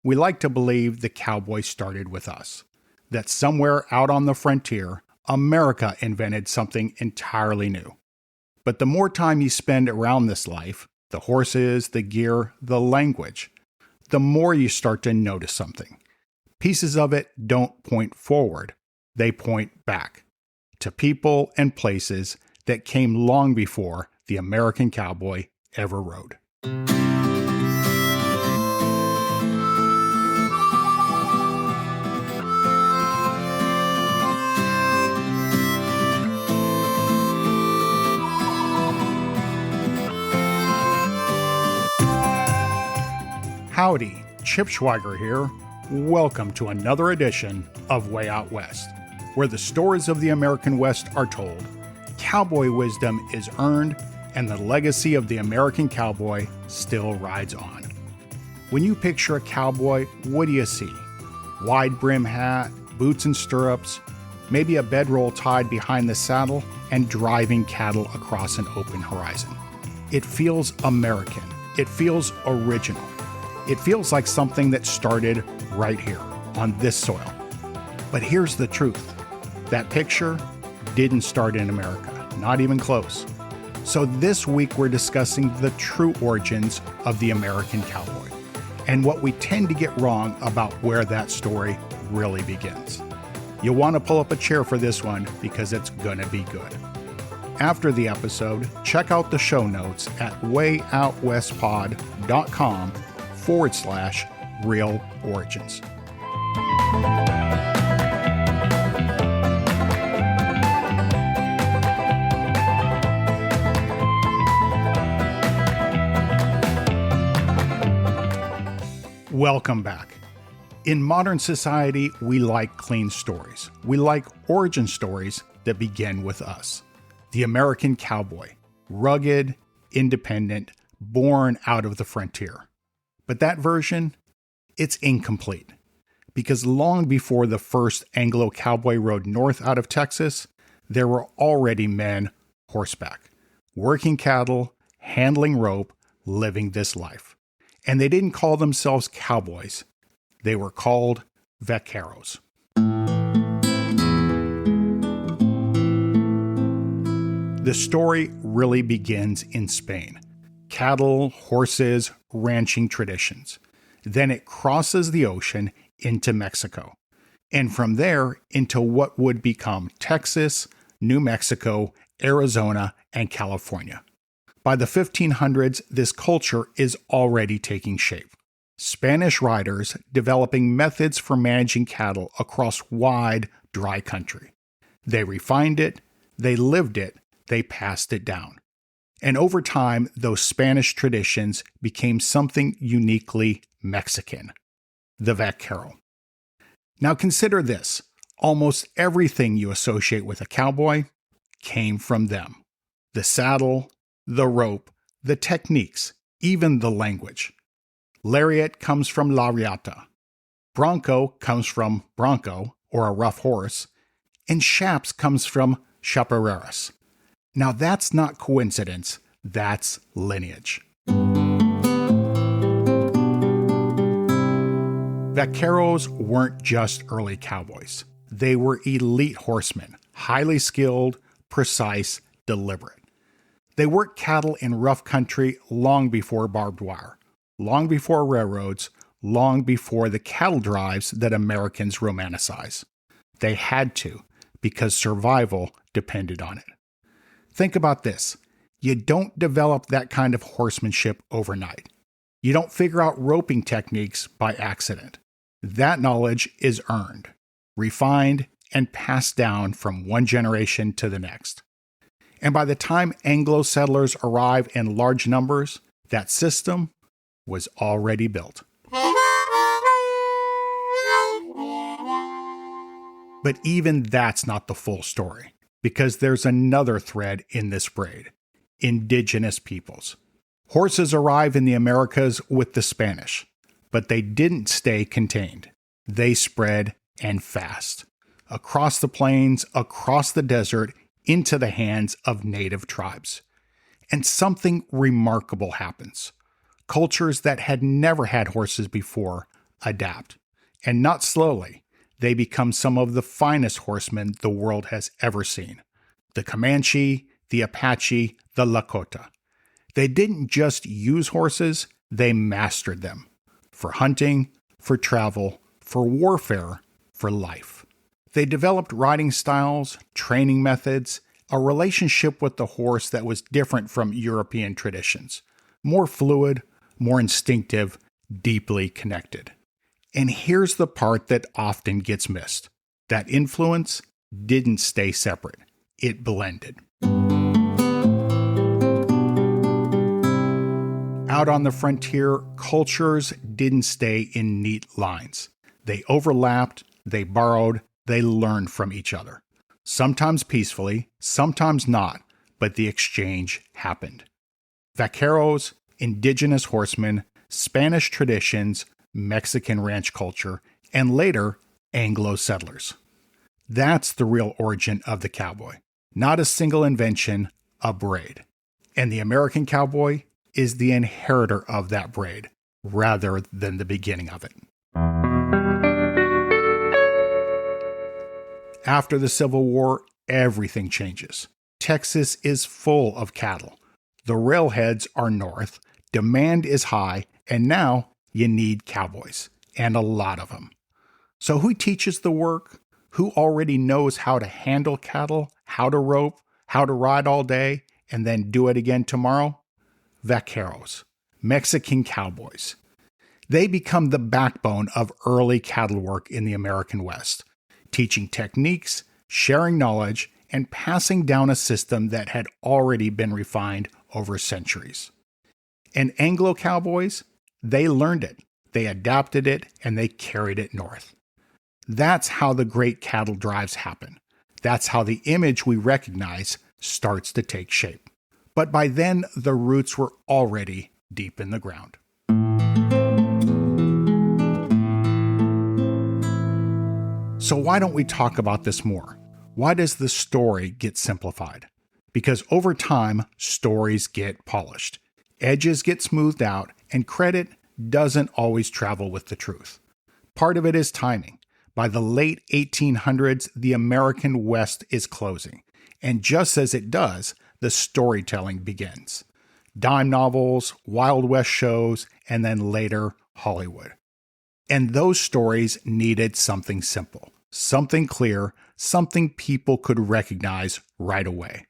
We like to believe the cowboy started with us, that somewhere out on the frontier, America invented something entirely new. But the more time you spend around this life, the horses, the gear, the language, the more you start to notice something. Pieces of it don't point forward, they point back to people and places that came long before the American cowboy ever rode. Howdy, Chip Schweiger here. Welcome to another edition of Way Out West, where the stories of the American West are told, cowboy wisdom is earned, and the legacy of the American cowboy still rides on. When you picture a cowboy, what do you see? Wide brim hat, boots and stirrups, maybe a bedroll tied behind the saddle, and driving cattle across an open horizon. It feels American. It feels original. It feels like something that started right here, on this soil. But here's the truth. That picture didn't start in America, not even close. So this week we're discussing the true origins of the American cowboy, and what we tend to get wrong about where that story really begins. You'll want to pull up a chair for this one because it's gonna be good. After the episode, check out the show notes at wayoutwestpod.com/real origins. Welcome back. In modern society, we like clean stories. We like origin stories that begin with us. The American cowboy, rugged, independent, born out of the frontier. But that version, it's incomplete. Because long before the first Anglo cowboy rode north out of Texas, there were already men horseback, working cattle, handling rope, living this life. And they didn't call themselves cowboys. They were called vaqueros. The story really begins in Spain. Cattle, horses, ranching traditions. Then it crosses the ocean into Mexico. And from there into what would become Texas, New Mexico, Arizona, and California. By the 1500s, this culture is already taking shape. Spanish riders developing methods for managing cattle across wide, dry country. They refined it, they lived it, they passed it down. And over time, those Spanish traditions became something uniquely Mexican, the vaquero. Now consider this, almost everything you associate with a cowboy came from them. The saddle, the rope, the techniques, even the language. Lariat comes from lariata. Bronco comes from bronco, or a rough horse, and chaps comes from chaparreras. Now that's not coincidence, that's lineage. Vaqueros weren't just early cowboys. They were elite horsemen, highly skilled, precise, deliberate. They worked cattle in rough country long before barbed wire, long before railroads, long before the cattle drives that Americans romanticize. They had to, because survival depended on it. Think about this. You don't develop that kind of horsemanship overnight. You don't figure out roping techniques by accident. That knowledge is earned, refined, and passed down from one generation to the next. And by the time Anglo settlers arrive in large numbers, that system was already built. But even that's not the full story, because there's another thread in this braid: indigenous peoples. Horses arrive in the Americas with the Spanish, but they didn't stay contained. They spread, and fast, across the plains, across the desert, into the hands of native tribes. And something remarkable happens. Cultures that had never had horses before adapt. And not slowly, they become some of the finest horsemen the world has ever seen. The Comanche, the Apache, the Lakota. They didn't just use horses, they mastered them. For hunting, for travel, for warfare, for life. They developed riding styles, training methods, a relationship with the horse that was different from European traditions. More fluid, more instinctive, deeply connected. And here's the part that often gets missed. That influence didn't stay separate. It blended. Out on the frontier, cultures didn't stay in neat lines. They overlapped, they borrowed, they learned from each other. Sometimes peacefully, sometimes not, but the exchange happened. Vaqueros, indigenous horsemen, Spanish traditions, Mexican ranch culture, and later, Anglo settlers. That's the real origin of the cowboy. Not a single invention, a braid. And the American cowboy is the inheritor of that braid, rather than the beginning of it. After the Civil War, everything changes. Texas is full of cattle. The railheads are north, demand is high, and now you need cowboys, and a lot of them. So who teaches the work? Who already knows how to handle cattle, how to rope, how to ride all day, and then do it again tomorrow? Vaqueros, Mexican cowboys. They become the backbone of early cattle work in the American West, teaching techniques, sharing knowledge, and passing down a system that had already been refined over centuries. And Anglo cowboys, they learned it, they adapted it, and they carried it north. That's how the great cattle drives happen. That's how the image we recognize starts to take shape. But by then, the roots were already deep in the ground. So why don't we talk about this more? Why does the story get simplified? Because over time, stories get polished. Edges get smoothed out, and credit doesn't always travel with the truth. Part of it is timing. By the late 1800s, the American West is closing. And just as it does, the storytelling begins. Dime novels, Wild West shows, and then later, Hollywood. And those stories needed something simple, something clear, something people could recognize right away.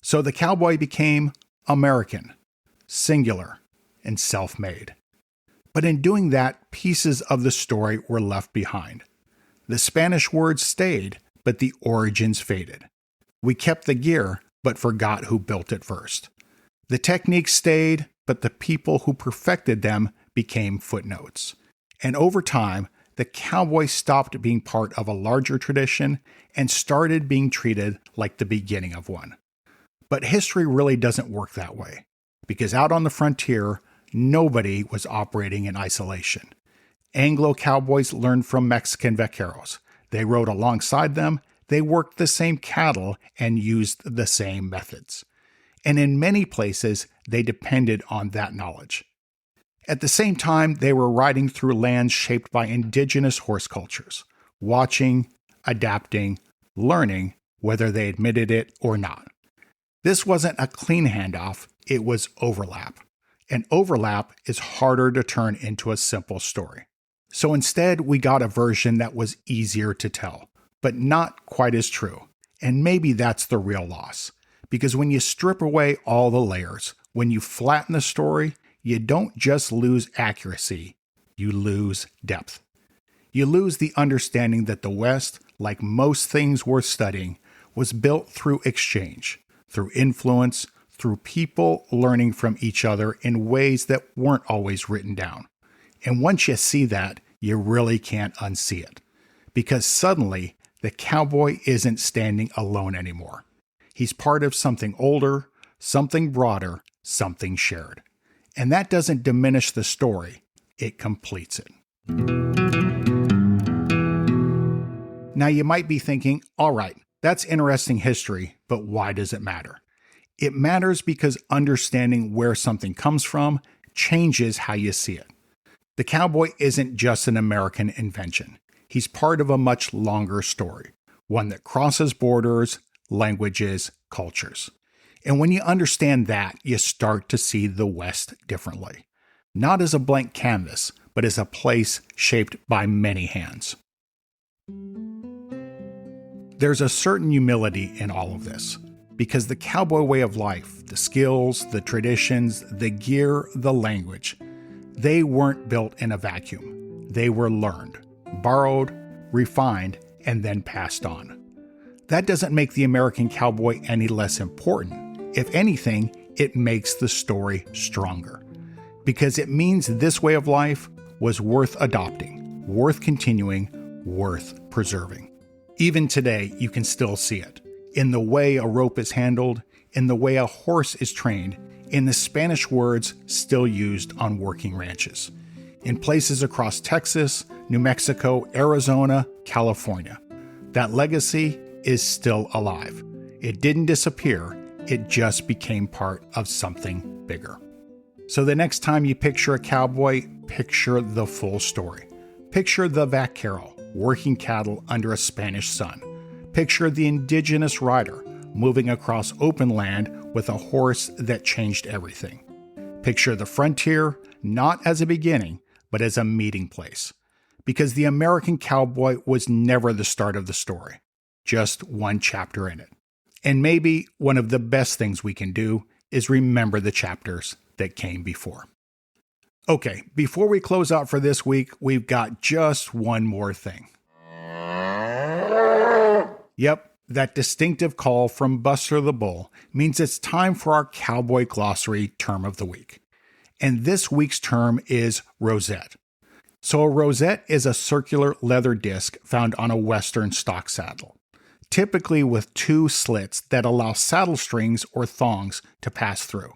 So the cowboy became American, singular, and self-made. But in doing that, pieces of the story were left behind. The Spanish words stayed, but the origins faded. We kept the gear, but forgot who built it first. The techniques stayed, but the people who perfected them became footnotes. And over time, the cowboy stopped being part of a larger tradition and started being treated like the beginning of one. But history really doesn't work that way, because out on the frontier, nobody was operating in isolation. Anglo cowboys learned from Mexican vaqueros. They rode alongside them, they worked the same cattle, and used the same methods. And in many places, they depended on that knowledge. At the same time, they were riding through lands shaped by indigenous horse cultures, watching, adapting, learning, whether they admitted it or not. This wasn't a clean handoff, it was overlap. And overlap is harder to turn into a simple story. So instead, we got a version that was easier to tell, but not quite as true. And maybe that's the real loss. Because when you strip away all the layers, when you flatten the story, you don't just lose accuracy, you lose depth. You lose the understanding that the West, like most things worth studying, was built through exchange, through influence, through people learning from each other in ways that weren't always written down. And once you see that, you really can't unsee it. Because suddenly, the cowboy isn't standing alone anymore. He's part of something older, something broader, something shared. And that doesn't diminish the story, it completes it. Now you might be thinking, all right, that's interesting history, but why does it matter? It matters because understanding where something comes from changes how you see it. The cowboy isn't just an American invention. He's part of a much longer story, one that crosses borders, languages, cultures. And when you understand that, you start to see the West differently. Not as a blank canvas, but as a place shaped by many hands. There's a certain humility in all of this, because the cowboy way of life, the skills, the traditions, the gear, the language, they weren't built in a vacuum. They were learned, borrowed, refined, and then passed on. That doesn't make the American cowboy any less important. If anything, it makes the story stronger, because it means this way of life was worth adopting, worth continuing, worth preserving. Even today, you can still see it. In the way a rope is handled, in the way a horse is trained, in the Spanish words still used on working ranches, in places across Texas, New Mexico, Arizona, California. That legacy is still alive. It didn't disappear, it just became part of something bigger. So the next time you picture a cowboy, picture the full story. Picture the vaquero, working cattle under a Spanish sun. Picture the indigenous rider, moving across open land with a horse that changed everything. Picture the frontier, not as a beginning, but as a meeting place. Because the American cowboy was never the start of the story, just one chapter in it. And maybe one of the best things we can do is remember the chapters that came before. Okay, before we close out for this week, we've got just one more thing. Yep, that distinctive call from Buster the Bull means it's time for our Cowboy Glossary term of the week. And this week's term is rosette. So a rosette is a circular leather disc found on a Western stock saddle, typically with two slits that allow saddle strings or thongs to pass through.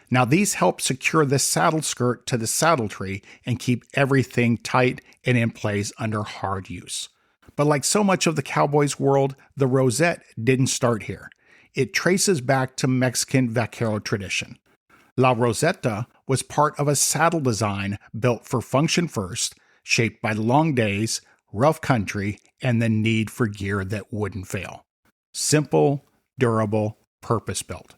Now these help secure the saddle skirt to the saddle tree and keep everything tight and in place under hard use. But like so much of the cowboy's world, the rosette didn't start here. It traces back to Mexican vaquero tradition. La Roseta was part of a saddle design built for function first, shaped by long days, rough country, and the need for gear that wouldn't fail. Simple, durable, purpose-built.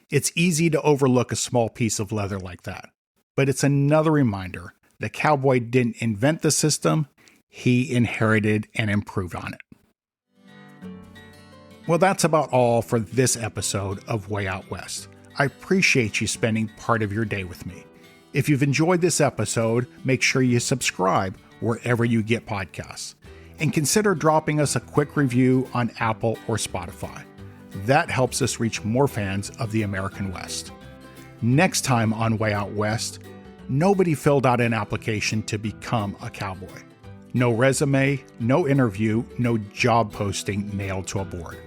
It's easy to overlook a small piece of leather like that, but it's another reminder the cowboy didn't invent the system, he inherited and improved on it. Well, that's about all for this episode of Way Out West. I appreciate you spending part of your day with me. If you've enjoyed this episode, make sure you subscribe wherever you get podcasts. And consider dropping us a quick review on Apple or Spotify. That helps us reach more fans of the American West. Next time on Way Out West, nobody filled out an application to become a cowboy. No resume, no interview, no job posting nailed to a board.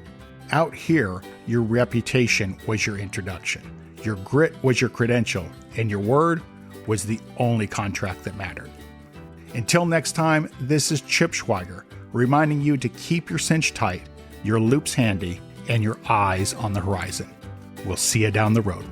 Out here, your reputation was your introduction. Your grit was your credential, and your word was the only contract that mattered. Until next time, this is Chip Schweiger, reminding you to keep your cinch tight, your loops handy, and your eyes on the horizon. We'll see you down the road.